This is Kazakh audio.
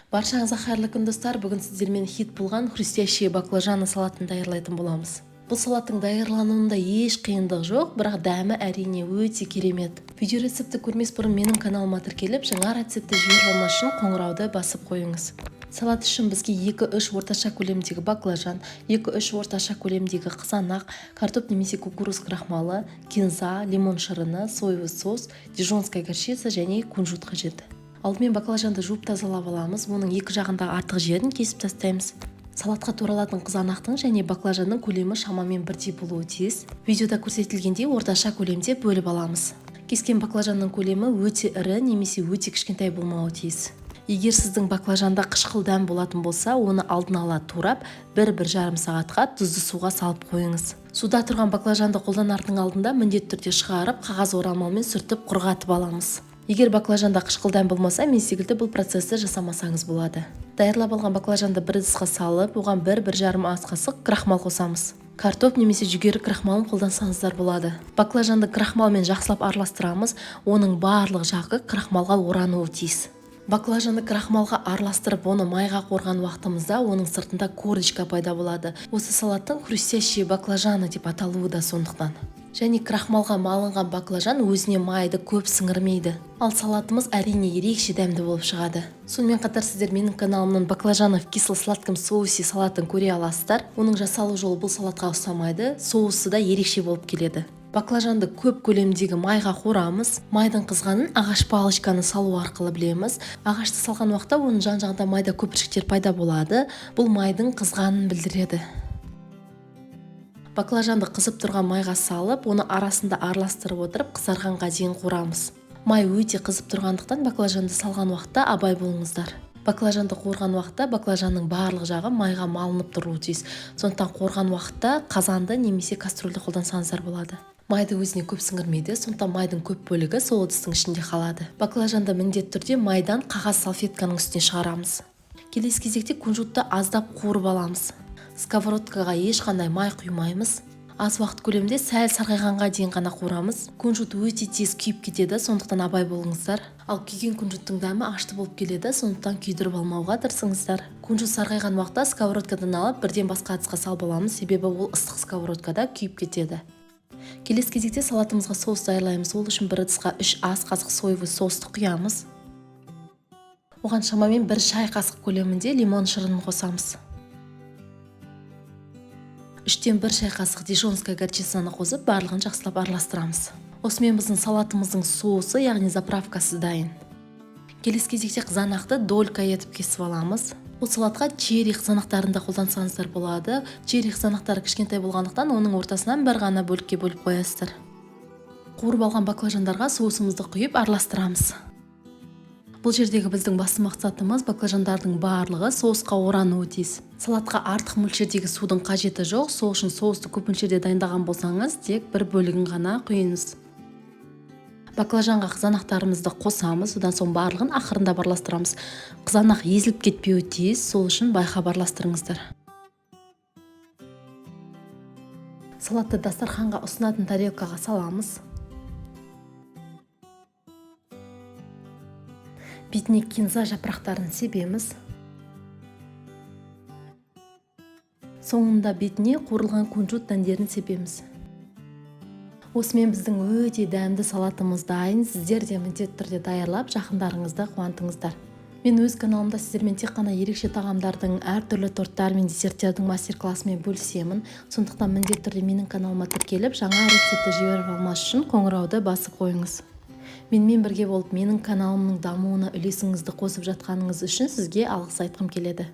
Баршаңызға қайырлы күн достар. Бүгін сіздермен хит болған хрустящие баклажаны салатын даярлайтын боламыз. Бұл салаттың даярлануында еш қиындық жоқ, бірақ дәмі әрине өте керемет. Видео рецепті көрмес бұрын менің каналыма тіркеліп, жаңа рецепті жіберіп алмас үшін қоңырауды басып қойыңыз. Салат үшін бізге 2-3 орташа көлемдегі баклажан, 2-3 орташа көлемдегі қызанақ, картоп немесе кукуруз крахмалы, кинза, лимон шырыны, соевый сос, дижонская горчица және кунжут қажет. Алдымен баклажанды жуып тазалап аламыз, оның екі жағындағы артық жерін кесіп тастаймыз. Салатқа туралатын қызанақтың және баклажанның көлемі шамамен бірдей болуы тиіс. Видеода көрсетілгендей орташа көлемде бөліп аламыз. Кескен баклажанның көлемі өте ірі немесе өте кішкентай болмауы тиіс. Егер сіздің баклажанда қышқыл дәм болатын болса, оны алдын ала турап, 1-1,5 сағатқа тұзды суға салып қойыңыз. Суда тұрған баклажанды қолданардың алдында міндетті түрде шығарып, қағаз орамалмен сүртіп құрғатып аламыз. Егер баклажанда қышқыл дәм болмаса, мен секілді бұл процесті жасамасаңыз болады. Даярлап алған баклажанды бір ыдысқа салып, оған 1-1,5 ас қасық крахмал қосамыз. Картоп немесе жүгері крахмалын қолдансаңыздар болады. Баклажанды крахмалмен жақсылап араластырамыз, оның барлық жағы крахмалға орануы тиіс. Баклажанды крахмалға араластырып, оны майға қорған уақытымызда оның сыртында корочка пайда болады. Осы салаттың хрустящие баклажаны деп аталуы да сондықтан. Және крахмалға малынған баклажан өзіне майды көп сіңірмейді. Ал салатымыз әрине ерекше дәмді болып шығады. Сонымен қатар сіздер менің каналымның баклажаны в кисло-сладком соусе салатын көре аласыздар. Оның жасалу жолы бұл салатқа ұқсамайды, соусы да ерекше болып келеді. Баклажанды көп көлемдегі майға қорамыз. Майдың қызғанын ағаш палочканы салу арқылы білеміз. Ағашты салған уақытта оның жан-жағында майда көпіршіктер пайда болады. Бұл майдың қызғанын білдіреді. Баклажанды қызып тұрған майға салып, оны арасында араластырып отырып, қызарғанға дейін қорамыз. Май өте қызып тұрғандықтан баклажанды салған уақытта абай болыңыздар. Баклажанды қорған уақытта баклажанның барлық жағы майға малынып тұруы тиіс. Сондықтан қорған уақытта қазанды немесе кастрөлді қолдансаңыздар болады. Майды өзіне көп сіңірмейді, сондықтан майдың көп бөлігі сол ыдыстың ішінде қалады. Баклажанды міндетті түрде майдан қағаз салфетканың үстіне шығарамыз. Келесі кезекте кунжутты аздап қуырып аламыз. Сковородкаға ешқандай май құймаймыз. Аз уақыт көлемде сәл сарғайғанға дейін ғана қуырамыз. Кунжут өте тез күйіп кетеді, сондықтан абай болыңыздар. Ал күйген кунжуттың дәмі ашты болып келеді, сондықтан күйдіріп алмауға тырысыңыздар. Кунжут сарғайған уақытта сковородкадан алып, бірден басқа ыдысқа салып аламыз, себебі ол ыстық сковородкада күйіп кетеді. Келесі кезекте салатымызға соус даярлаймыз. Ол үшін бір ыдысқа 3 ас қасық соевый состы құямыз. Оған шамамен 1 шай қасық көлемінде лимон шырынын қосамыз. 3-1 шай қасық дижонская горчицаны қосып, барлығын жақсылап араластырамыз. Осымен біздің салатымыздың соусы, яғни заправкасы дайын. Келесі кезекте қызанақты долька етіп кесіп аламыз. Бұл салатқа черри қызанақтарында қолдансаңыздар болады. Черри қызанақтары кішкентай болғандықтан оның ортасынан бір ғана бөлікке бөліп қоясыздар. Қуырып алған баклажандарға соусымызды құйып араластырамыз. Бұл жердегі біздің басты мақсатымыз баклажандардың барлығы соусқа орануы тиіс. Салатқа артық мөлшердегі судың қажеті жоқ, сол үшін соусты көп мөлшерде дайындаған болсаңыз, тек бір бөлігін ғана құйыңыз. Баклажанға қызанақтарымызды қосамыз, одан соң барлығын ақырындап араластырамыз. Қызанақ езіліп кетпеуі тиіс, сол үшін байқап араластырыңыздар. Салатты дастарханға ұсынатын тарелкаға саламыз. Бетіне кинза жапырақтарын себеміз. Соңында бетіне қуырылған кунжут дәндерін себеміз. Осымен біздің өте дәмді салатымыз дайын. Сіздер де міндетті түрде даярлап, жақындарыңызды қуантыңыздар. Мен өз каналымда сіздермен тек қана ерекше тағамдардың, әртүрлі торттар мен десерттердің мастер-классымен бөлісемін. Сондықтан міндетті түрде менің каналыма тіркеліп, жаңа рецепті жіберіп алмас үшін қоңырауды басып қойыңыз. Менімен бірге болып, менің каналымның дамуына үлесіңізді қосып жатқаныңыз үшін сізге алғыс айтқым келеді.